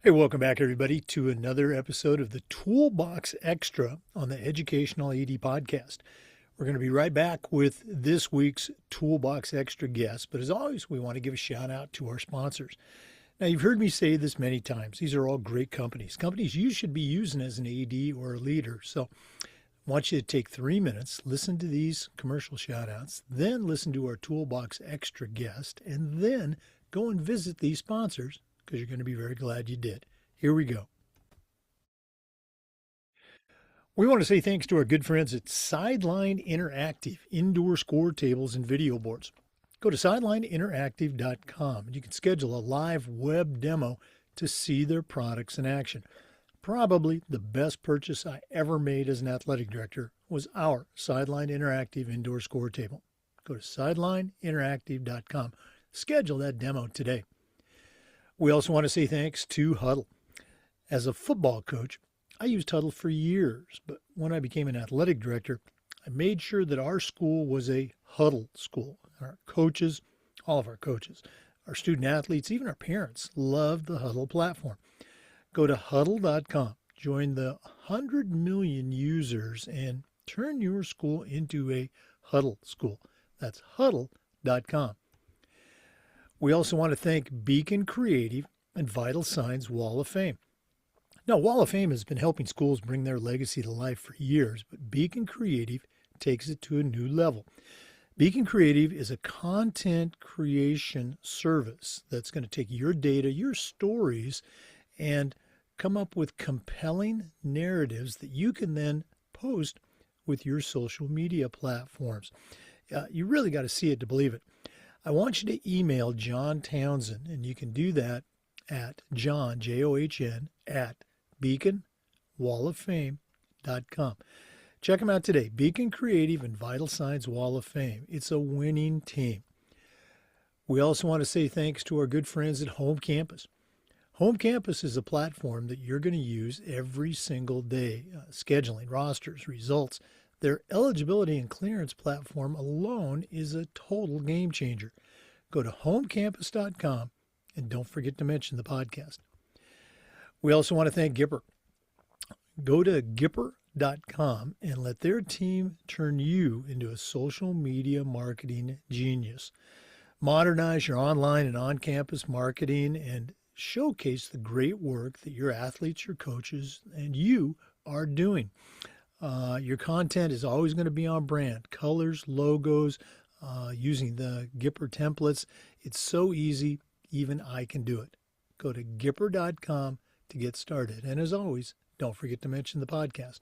Hey, welcome back, everybody, to another episode of the Toolbox Extra on the Educational AD Podcast. We're going to be right back with this week's Toolbox Extra guest, but as always, we want to give a shout out to our sponsors. Now, you've heard me say this many times. These are all great companies you should be using as an AD or a leader. So I want you to take 3 minutes, listen to these commercial shout outs, then listen to our Toolbox Extra guest, and then go and visit these sponsors because you're going to be very glad you did. Here we go. We want to say thanks to our good friends at Sideline Interactive, indoor score tables and video boards. Go to sidelineinteractive.com and you can schedule a live web demo to see their products in action. Probably the best purchase I ever made as an athletic director was our Sideline Interactive indoor score table. Go to sidelineinteractive.com. Schedule that demo today. We also want to say thanks to Huddle. As a football coach, I used Huddle for years, but when I became an athletic director, I made sure that our school was a Huddle school. Our coaches, all of our coaches, our student athletes, even our parents loved the Huddle platform. Go to huddle.com, join the 100 million users, and turn your school into a Huddle school. That's huddle.com. We also want to thank Beacon Creative and Vital Signs Wall of Fame. Now, Wall of Fame has been helping schools bring their legacy to life for years, but Beacon Creative takes it to a new level. Beacon Creative is a content creation service that's going to take your data, your stories, and come up with compelling narratives that you can then post with your social media platforms. You really got to see it to believe it. I want you to email John Townsend, and you can do that at John, John, at beaconwalloffame.com. Check them out today. Beacon Creative and Vital Signs Wall of Fame. It's a winning team. We also want to say thanks to our good friends at Home Campus. Home Campus is a platform that you're going to use every single day, scheduling, rosters, results. Their eligibility and clearance platform alone is a total game changer. Go to homecampus.com and don't forget to mention the podcast. We also want to thank Gipper. Go to Gipper.com and let their team turn you into a social media marketing genius. Modernize your online and on-campus marketing and showcase the great work that your athletes, your coaches, and you are doing. Your content is always going to be on brand. Colors, logos, using the Gipper templates. It's so easy, even I can do it. Go to Gipper.com to get started. And as always, don't forget to mention the podcast.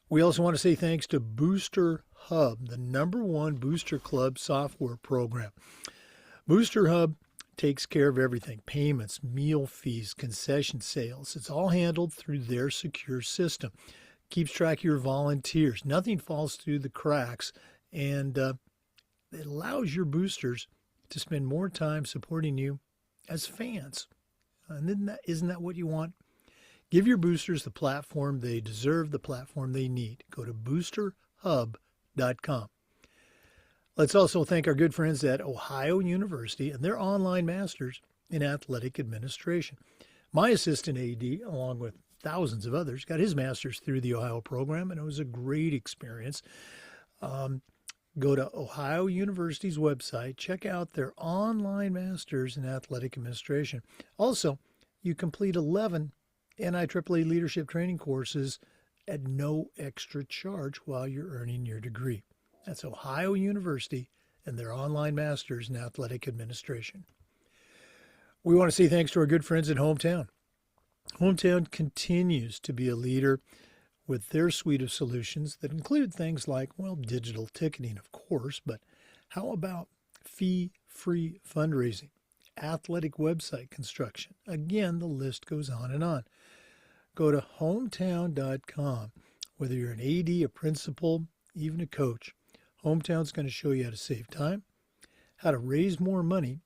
We also want to say thanks to Booster Hub, the #1 Booster Club software program. Booster Hub takes care of everything: payments, meal fees, concession sales. It's all handled through their secure system. Keeps track of your volunteers. Nothing falls through the cracks, and it allows your boosters to spend more time supporting you as fans. And isn't that what you want? Give your boosters the platform they deserve, the platform they need. Go to boosterhub.com. Let's also thank our good friends at Ohio University and their online masters in athletic administration. My assistant AD, along with thousands of others, got his master's through the Ohio program, and it was a great experience. Go to Ohio University's website, check out their online masters in athletic administration. Also, you complete 11 NIAAA leadership training courses at no extra charge while you're earning your degree. That's Ohio University and their online masters in athletic administration. We want to say thanks to our good friends at Hometown. Hometown continues to be a leader with their suite of solutions that include things like, well, digital ticketing, of course, but how about fee-free fundraising, athletic website construction? Again, the list goes on and on. Go to hometown.com. Whether you're an AD, a principal, even a coach, Hometown's going to show you how to save time, how to raise more money,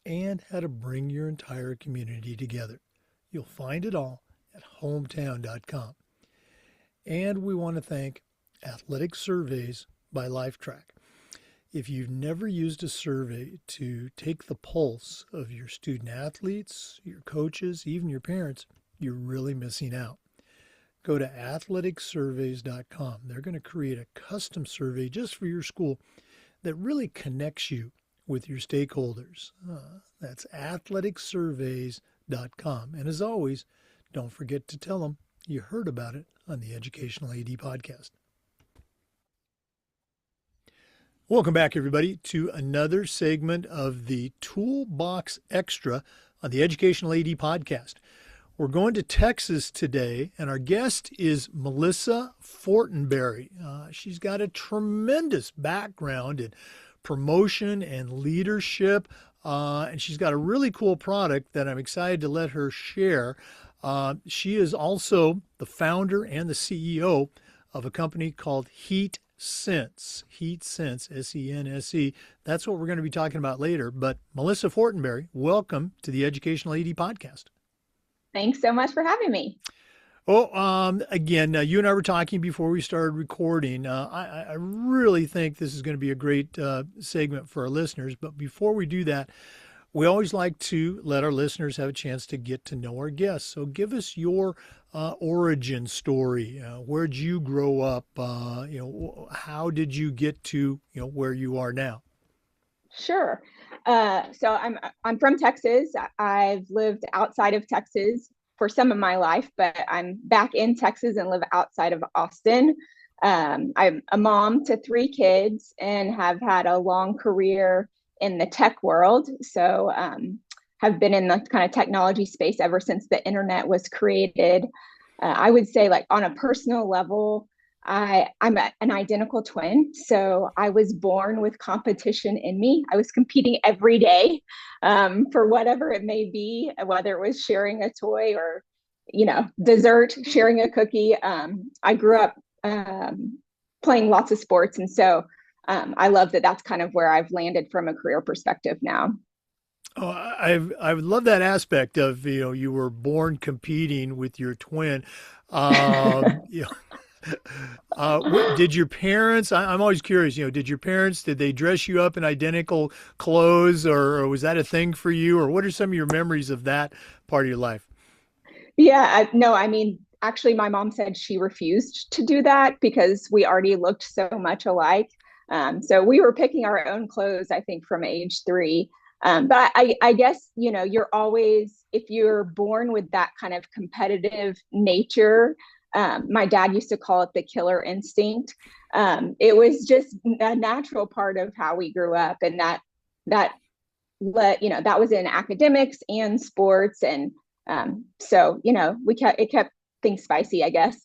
and how to bring your entire community together. You'll find it all at hometown.com. And we want to thank Athletic Surveys by LifeTrack. If you've never used a survey to take the pulse of your student athletes, your coaches, even your parents, you're really missing out. Go to athleticsurveys.com. They're going to create a custom survey just for your school that really connects you with your stakeholders. That's athleticsurveys.com. And as always, don't forget to tell them you heard about it on the Educational AD Podcast. Welcome back, everybody, to another segment of the Toolbox Extra on the Educational AD Podcast. We're going to Texas today, and our guest is Melissa Fortenberry. She's got a tremendous background in promotion and leadership, and she's got a really cool product that I'm excited to let her share. She is also the founder and the CEO of a company called Heat Sense, S-E-N-S-E. That's what we're going to be talking about later. But Melissa Fortenberry, welcome to the Educational AD Podcast. Thanks so much for having me. Well, again, you and I were talking before we started recording. I really think this is going to be a great segment for our listeners. But before we do that, we always like to let our listeners have a chance to get to know our guests. So give us your origin story. Where'd you grow up? How did you get to where you are now? Sure. So I'm from Texas. I've lived outside of Texas for some of my life, but I'm back in Texas and live outside of Austin. I'm a mom to 3 kids and have had a long career in the tech world. So have been in the kind of technology space ever since the internet was created. I would say, like, on a personal level, I'm an identical twin. So I was born with competition in me. I was competing every day for whatever it may be, whether it was sharing a toy or, dessert, sharing a cookie. I grew up playing lots of sports. And so I love that that's kind of where I've landed from a career perspective now. Oh, I love that aspect of, you were born competing with your twin. Did your parents, I'm always curious, did your parents, did they dress you up in identical clothes, or was that a thing for you? Or what are some of your memories of that part of your life? Yeah, no, I mean, actually, my mom said she refused to do that because we already looked so much alike. So we were picking our own clothes, I think, from age 3. But I guess, you're always, if you're born with that kind of competitive nature, my dad used to call it the killer instinct. It was just a natural part of how we grew up, and that that was in academics and sports, and so it kept things spicy, I guess.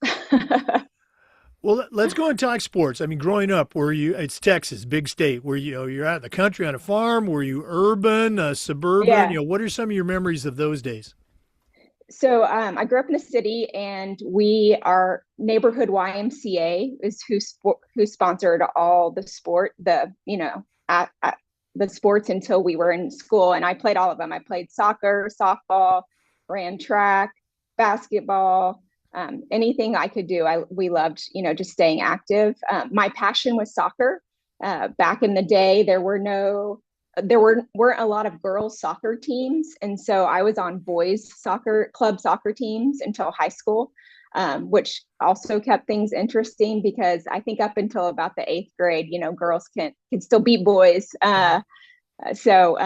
Well, let's go and talk sports. I mean, growing up, it's Texas, big state. Were you're out in the country on a farm? Were you urban, suburban? Yeah. What are some of your memories of those days? So I grew up in the city, and our neighborhood YMCA is who sponsored all the the sports until we were in school. And I played all of them. I played soccer, softball, ran track, basketball. Anything I could do. We loved, just staying active. My passion was soccer. Back in the day, there weren't a lot of girls soccer teams. And so I was on boys club soccer teams until high school, which also kept things interesting because I think up until about the 8th grade, girls can still beat boys. So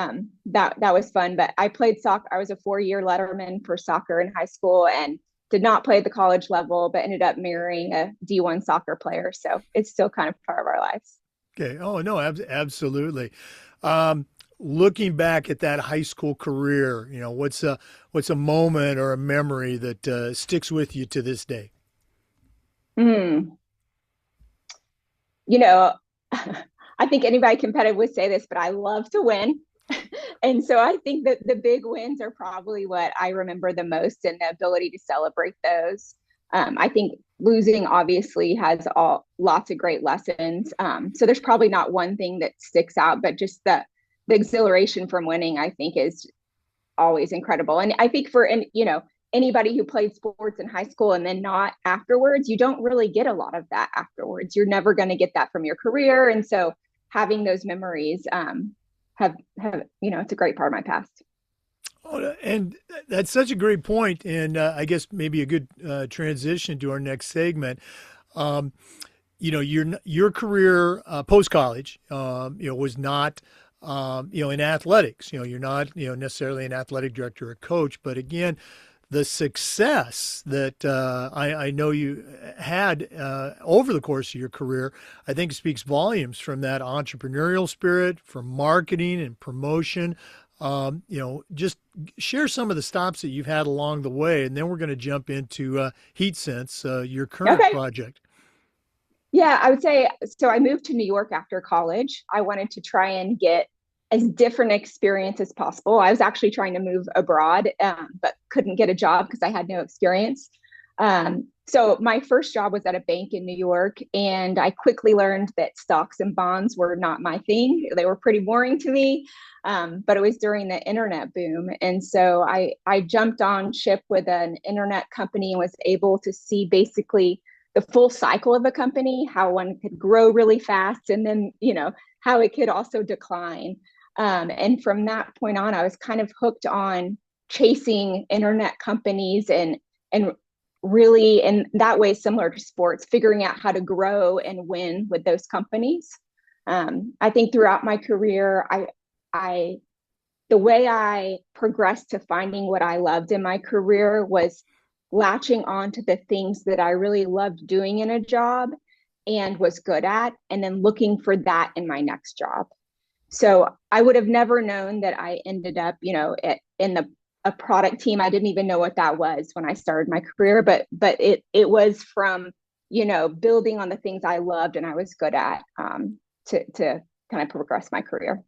that was fun. But I played soccer. I was a 4-year letterman for soccer in high school, and did not play at the college level, but ended up marrying a D1 soccer player. So it's still kind of part of our lives. Okay. Oh, no, absolutely. Looking back at that high school career, what's a moment or a memory that sticks with you to this day? I think anybody competitive would say this, but I love to win. And so I think that the big wins are probably what I remember the most, and the ability to celebrate those. I think losing obviously has lots of great lessons. So there's probably not one thing that sticks out, but just the exhilaration from winning, I think, is always incredible. And I think for anybody who played sports in high school and then not afterwards, you don't really get a lot of that afterwards. You're never going to get that from your career. And so having those memories have it's a great part of my past. Oh, and that's such a great point, and I guess maybe a good transition to our next segment. Um, your career post college, was not, in athletics. You're not, necessarily an athletic director or coach, but again, the success that I know you had over the course of your career, I think speaks volumes from that entrepreneurial spirit, from marketing and promotion. Just share some of the stops that you've had along the way, and then we're going to jump into HeatSense, your current Okay. project. Yeah, I would say so. I moved to New York after college. I wanted to try and get as different experience as possible. I was actually trying to move abroad, but couldn't get a job because I had no experience. So my first job was at a bank in New York, and I quickly learned that stocks and bonds were not my thing. They were pretty boring to me, but it was during the internet boom, and so I jumped on ship with an internet company and was able to see basically the full cycle of a company, how one could grow really fast, and then how it could also decline. And from that point on, I was kind of hooked on chasing internet companies and really in that way similar to sports, figuring out how to grow and win with those companies. I think throughout my career, I the way I progressed to finding what I loved in my career was latching on to the things that I really loved doing in a job and was good at, and then looking for that in my next job. So I would have never known that I ended up, in the a product team. I didn't even know what that was when I started my career, but it was from building on the things I loved and I was good at, to kind of progress my career.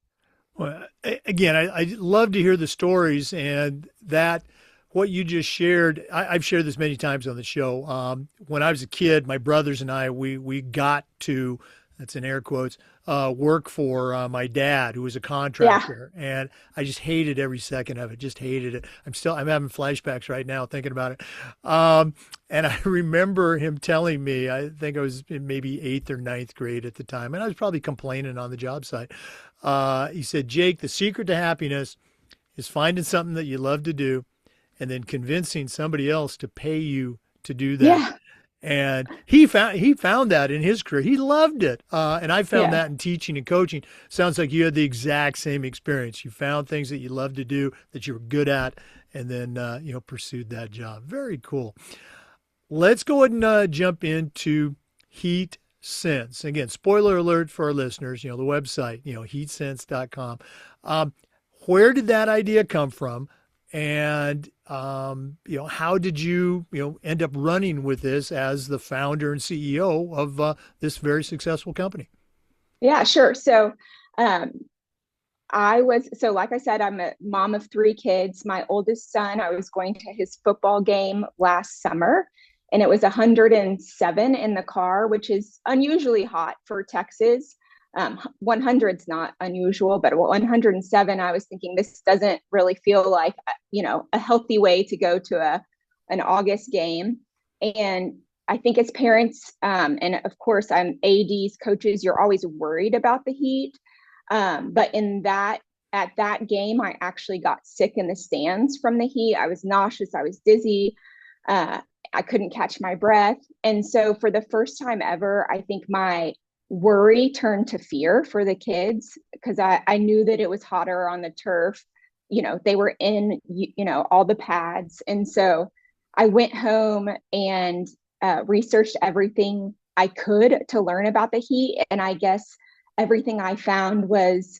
Well, again, I love to hear the stories and that what you just shared. I've shared this many times on the show. When I was a kid, my brothers and I, we got to, that's in air quotes, work for my dad, who was a Yeah. contractor, and I just hated every second of it. Just hated it. I'm having flashbacks right now thinking about it. And I remember him telling me, I think I was in maybe eighth or ninth grade at the time, and I was probably complaining on the job site. He said, Jake, the secret to happiness is finding something that you love to do and then convincing somebody else to pay you to do that. Yeah. And he found that in his career. He loved it, and I found Yeah. that in teaching and coaching. Sounds like you had the exact same experience. You found things that you loved to do, that you were good at, and then pursued that job. Very cool. Let's go ahead and jump into Heat Sense. Again, spoiler alert for our listeners. The website, heatsense.com. Where did that idea come from? And how did you end up running with this as the founder and CEO of this very successful company? Yeah, sure. So, um, like I said, I'm a mom of three kids. My oldest son, I was going to his football game last summer, and it was 107 in the car, which is unusually hot for Texas. 100's not unusual, but 107, I was thinking this doesn't really feel like, a healthy way to go to an August game. And I think as parents, and of course, I'm ADs, coaches, you're always worried about the heat. But at that game, I actually got sick in the stands from the heat. I was nauseous. I was dizzy. Uh, I couldn't catch my breath. And so for the first time ever, I think my worry turned to fear for the kids because I knew that it was hotter on the turf. They were in, all the pads. And so I went home and researched everything I could to learn about the heat. And I guess everything I found was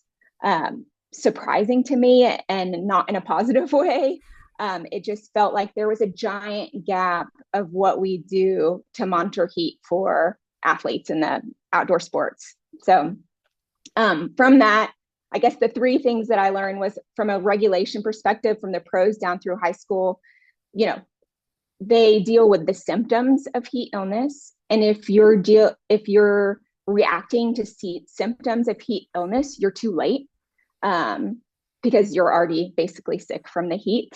surprising to me and not in a positive way. It just felt like there was a giant gap of what we do to monitor heat for athletes in the outdoor sports. So from that, I guess the three things that I learned was from a regulation perspective, from the pros down through high school, you know, they deal with the symptoms of heat illness. And if you're reacting to symptoms of heat illness, you're too late, because you're already basically sick from the heat.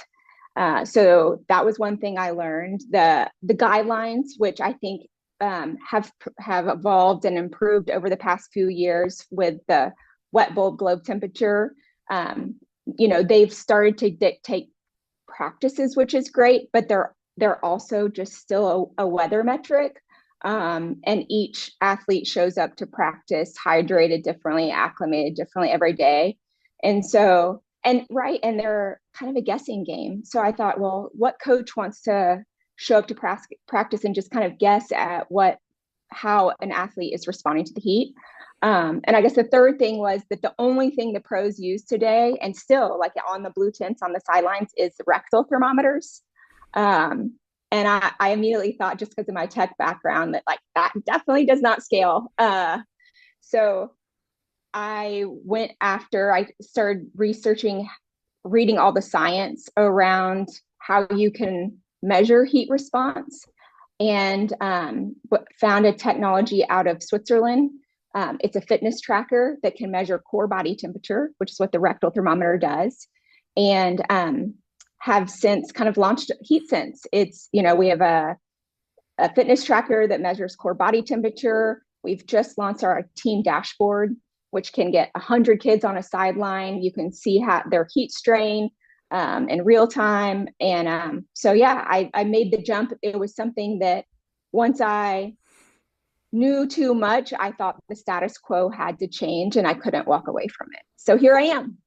So that was one thing I learned. The guidelines, which I think have evolved and improved over the past few years with the wet bulb globe temperature. Um, they've started to dictate practices, which is great, but they're also just still a weather metric. And each athlete shows up to practice hydrated differently, acclimated differently every day. And so, and they're kind of a guessing game. So I thought, well, what coach wants to show up to practice and just kind of guess at how an athlete is responding to the heat? And I guess the third thing was that the only thing the pros use today, and still like on the blue tents on the sidelines, is rectal thermometers. And I immediately thought, just because of my tech background, that like that definitely does not scale. So I went after I started reading all the science around how you can measure heat response, and found a technology out of Switzerland. It's a fitness tracker that can measure core body temperature, which is what the rectal thermometer does, and have since kind of launched HeatSense. We have a fitness tracker that measures core body temperature. We've just launched our team dashboard, which can get 100 kids on a sideline. You can see their heat strain in real time. And so, yeah, I made the jump. It was something that once I knew too much, I thought the status quo had to change and I couldn't walk away from it. So here I am.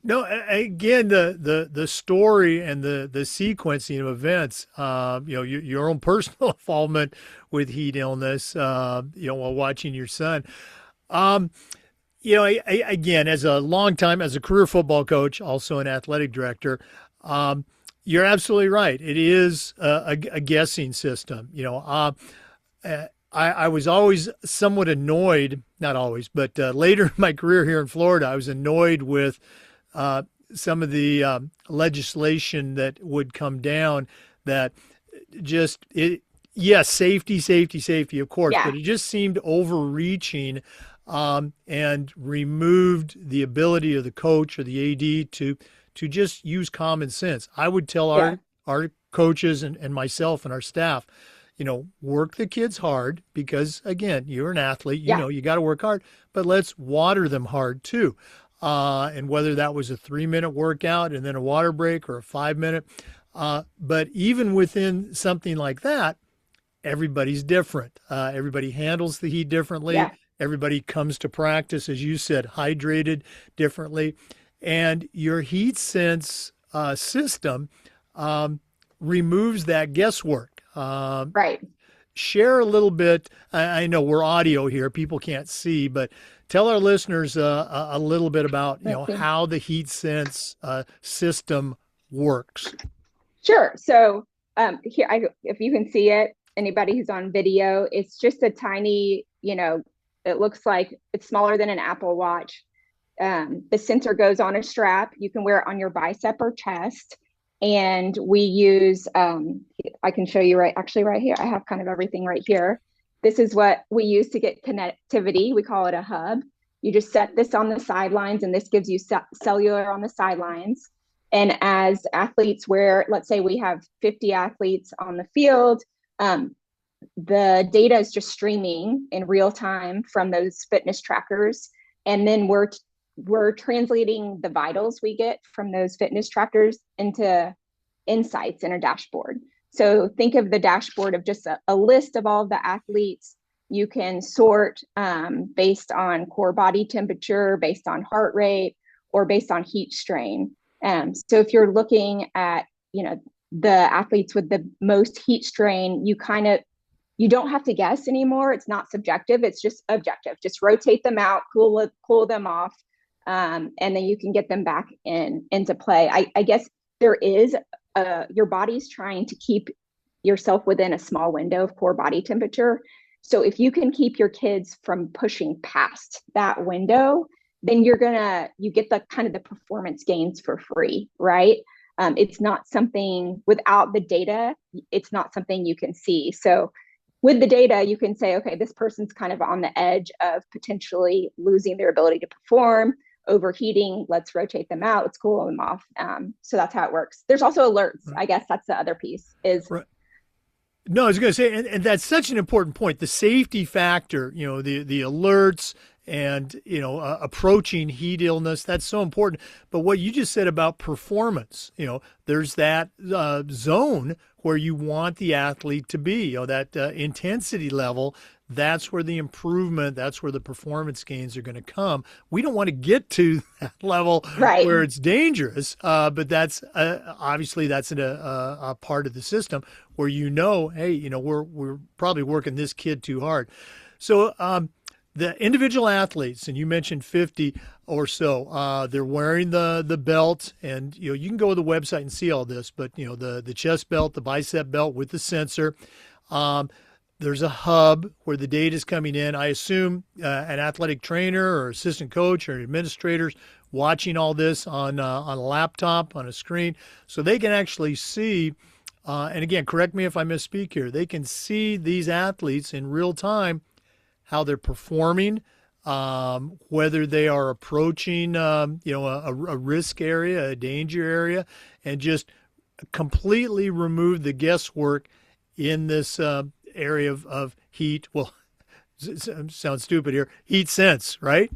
No, again, the story and the sequencing of events, your own personal involvement with heat illness, while watching your son. Again, as a career football coach, also an athletic director, you're absolutely right. It is a guessing system. I was always somewhat annoyed, not always, but later in my career here in Florida, I was annoyed with some of the legislation that would come down that yes, safety, of course, Yeah. but it just seemed overreaching, and removed the ability of the coach or the AD to just use common sense. I would tell Yeah. our coaches and myself and our staff, work the kids hard because, again, you're an athlete, Yeah. you got to work hard, but let's water them hard too. And whether that was a 3-minute workout and then a water break or a 5-minute. But even within something like that, everybody's different. Everybody handles the heat differently. Yeah. Everybody comes to practice, as you said, hydrated differently. And your heat sense system removes that guesswork. Right. Share a little bit. I know we're audio here; people can't see, but tell our listeners a little bit about how the heat sense system works. Sure. So here, if you can see it, anybody who's on video, it's just a tiny, it looks like it's smaller than an Apple Watch. The sensor goes on a strap. You can wear it on your bicep or chest. And we use, I can show you right here. I have kind of everything right here. This is what we use to get connectivity. We call it a hub. You just set this on the sidelines, and this gives you cellular on the sidelines. And as athletes let's say we have 50 athletes on the field, the data is just streaming in real time from those fitness trackers. And then we're translating the vitals we get from those fitness trackers into insights in a dashboard. So think of the dashboard of just a list of all of the athletes. You can sort based on core body temperature, based on heart rate, or based on heat strain. So if you're looking at, the athletes with the most heat strain, you don't have to guess anymore. It's not subjective. It's just objective. Just rotate them out, cool them off. And then you can get them back into play. I guess there is your body's trying to keep yourself within a small window of core body temperature. So if you can keep your kids from pushing past that window, then you get the kind of the performance gains for free, right? It's not something without the data, it's not something you can see. So with the data, you can say, okay, this person's kind of on the edge of potentially losing their ability to perform, overheating. Let's rotate them out. Let's cool them off. So that's how it works. There's also alerts. I guess that's the other piece is Right. No, I was going to say, and that's such an important point. The safety factor, the alerts and, approaching heat illness, that's so important. But what you just said about performance, there's that zone where you want the athlete to be, that intensity level. That's where the improvement, that's where the performance gains are going to come. We don't want to get to that level Right. where it's dangerous, but that's obviously that's a part of the system where hey, we're probably working this kid too hard. So the individual athletes, and you mentioned 50 or so, they're wearing the belt, and you can go to the website and see all this. But the chest belt, the bicep belt with the sensor. Um, there's a hub where the data is coming in. I assume an athletic trainer or assistant coach or administrators watching all this on a laptop, on a screen, so they can actually see. And again, correct me if I misspeak here. They can see these athletes in real time, how they're performing, whether they are approaching, a risk area, a danger area, and just completely remove the guesswork in this area of heat. Well, sounds stupid here. Heat sense, right?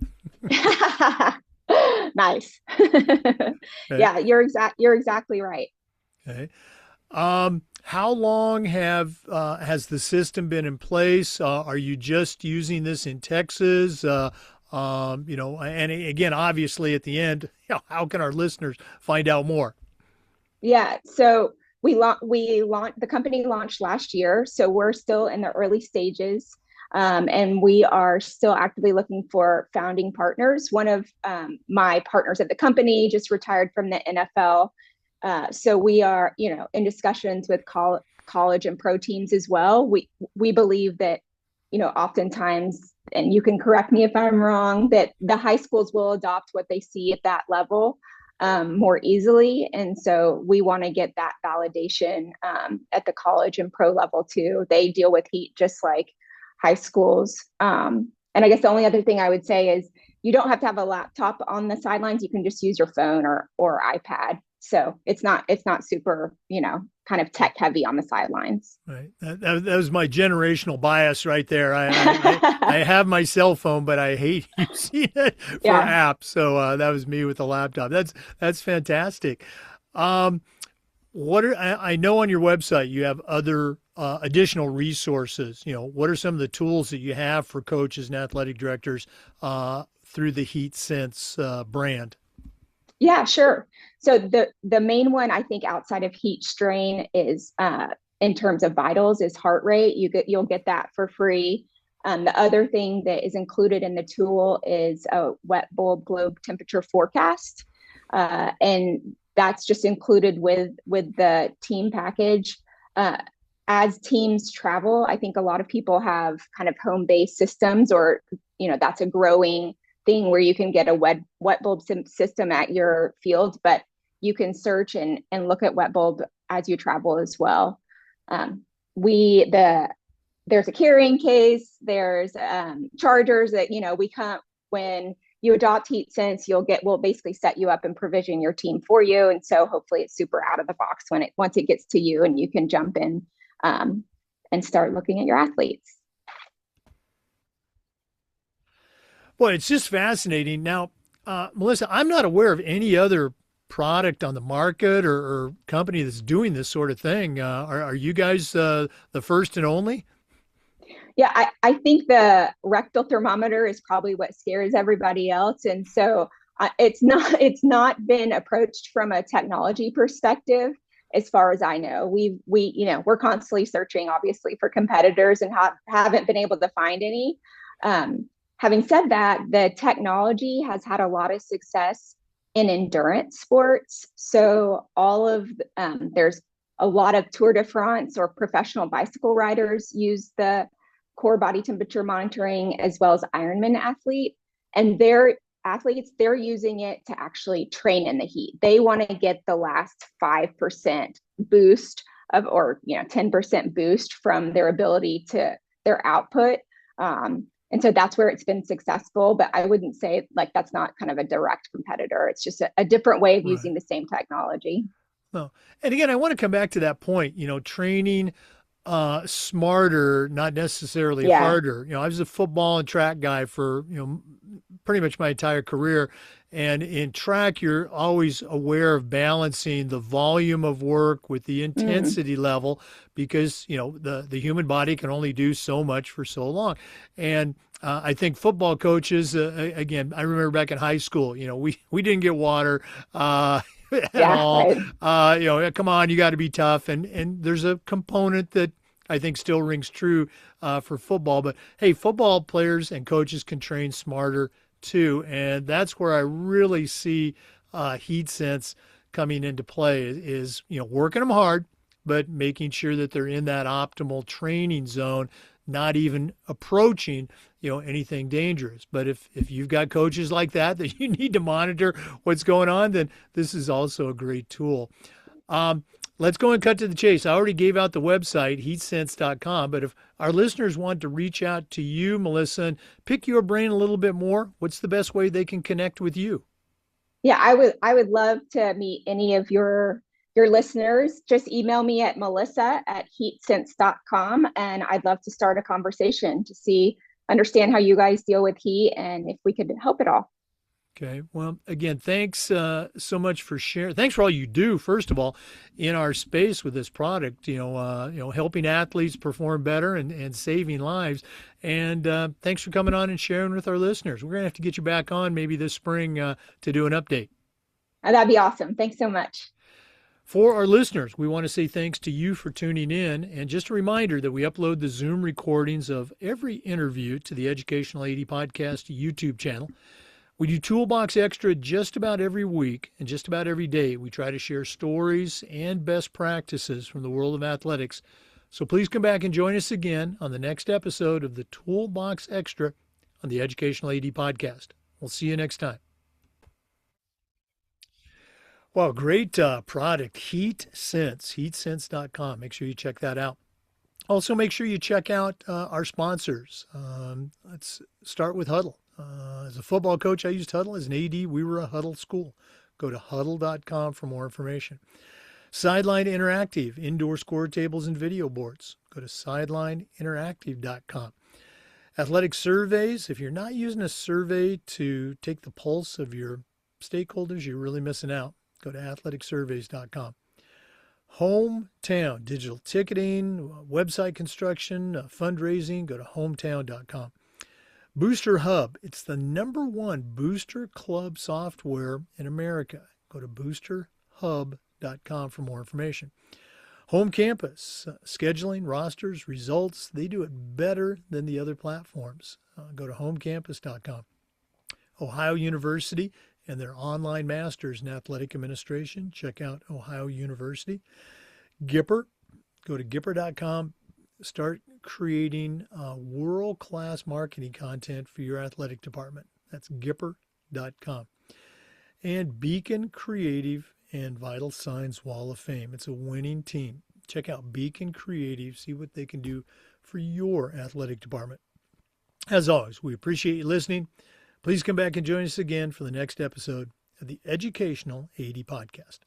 Nice. Okay. Yeah, you're exactly right. Okay. How long has the system been in place? Are you just using this in Texas? And again, obviously, at the end, how can our listeners find out more? Yeah, so we launched the company launched last year, so we're still in the early stages, and we are still actively looking for founding partners. One of my partners at the company just retired from the NFL, so we are in discussions with college and pro teams as well. We believe that oftentimes, and you can correct me if I'm wrong, that the high schools will adopt what they see at that level more easily. And so we want to get that validation at the college and pro level too. They deal with heat just like high schools. And I guess the only other thing I would say is you don't have to have a laptop on the sidelines. You can just use your phone or iPad. So it's not super, kind of tech heavy on the sidelines. Right. That was my generational bias right there. I have my cell phone, but I hate using it for Yeah. apps. So that was me with the laptop. That's fantastic. Um, I know on your website you have other additional resources. What are some of the tools that you have for coaches and athletic directors through the Heat Sense brand? Yeah, sure. So the main one I think outside of heat strain is in terms of vitals is heart rate. You'll get that for free. The other thing that is included in the tool is a wet bulb globe temperature forecast, and that's just included with the team package. Uh, as teams travel, I think a lot of people have kind of home based systems, or that's a growing thing where you can get a wet bulb system at your field, but you can search and look at wet bulb as you travel as well. We there's a carrying case, there's chargers that we come when you adopt heat sense, we'll basically set you up and provision your team for you, and so hopefully it's super out of the box once it gets to you and you can jump in and start looking at your athletes. Boy, it's just fascinating. Now, Melissa, I'm not aware of any other product on the market or company that's doing this sort of thing. Are you guys the first and only? Yeah, I think the rectal thermometer is probably what scares everybody else, and so it's not been approached from a technology perspective, as far as I know. We're constantly searching, obviously, for competitors and haven't been able to find any. Having said that, the technology has had a lot of success in endurance sports. So there's a lot of Tour de France or professional bicycle riders use the core body temperature monitoring, as well as Ironman and their athletes, they're using it to actually train in the heat. They want to get the last 5% boost or 10% boost from their ability to their output. And so that's where it's been successful, but I wouldn't say like that's not kind of a direct competitor. It's just a different way of Right. using the same technology. No. And again, I want to come back to that point, training smarter, not necessarily Yeah. harder. I was a football and track guy for, pretty much my entire career. And in track, you're always aware of balancing the volume of work with the Mm, intensity level because, the human body can only do so much for so long. And I think football coaches, again, I remember back in high school, we didn't get water. At yeah, all. right. Come on, you got to be tough. And there's a component that I think still rings true for football. But hey, football players and coaches can train smarter too, and that's where I really see heat sense coming into play. Is working them hard, but making sure that they're in that optimal training zone, not even approaching anything dangerous. But if you've got coaches like that you need to monitor what's going on, then this is also a great tool. Um, let's go and cut to the chase. I already gave out the website, heatsense.com, but if our listeners want to reach out to you, Melissa, and pick your brain a little bit more, what's the best way they can connect with you? Yeah, I would love to meet any of your listeners. Just email me at melissa@heatsense.com, and I'd love to start a conversation to understand how you guys deal with heat and if we could help at all. Okay. Well, again, thanks so much for sharing. Thanks for all you do, first of all, in our space with this product. Helping athletes perform better and saving lives. And thanks for coming on and sharing with our listeners. We're gonna have to get you back on maybe this spring to do an update. That'd be awesome. Thanks so much. For our listeners, we want to say thanks to you for tuning in. And just a reminder that we upload the Zoom recordings of every interview to the Educational AD Podcast YouTube channel. We do Toolbox Extra just about every week and just about every day. We try to share stories and best practices from the world of athletics. So please come back and join us again on the next episode of the Toolbox Extra on the Educational AD Podcast. We'll see you next time. Well, great product, Heat Sense, heatsense.com. Make sure you check that out. Also, make sure you check out our sponsors. Let's start with Huddle. As a football coach, I used Huddle. As an AD, we were a Huddle school. Go to huddle.com for more information. Sideline Interactive, indoor score tables and video boards. Go to sidelineinteractive.com. Athletic surveys, if you're not using a survey to take the pulse of your stakeholders, you're really missing out. Go to athleticsurveys.com. Hometown, digital ticketing, website construction, fundraising, go to hometown.com. Booster Hub, it's the #1 booster club software in America. Go to boosterhub.com for more information. Home Campus, scheduling, rosters, results, they do it better than the other platforms. Go to homecampus.com. Ohio University and their online masters in athletic administration. Check out Ohio University. Gipper, go to gipper.com. Start creating world-class marketing content for your athletic department. That's gipper.com. And Beacon Creative and Vital Signs Wall of Fame. It's a winning team. Check out Beacon Creative, see what they can do for your athletic department. As always, we appreciate you listening. Please come back and join us again for the next episode of the Educational AD Podcast.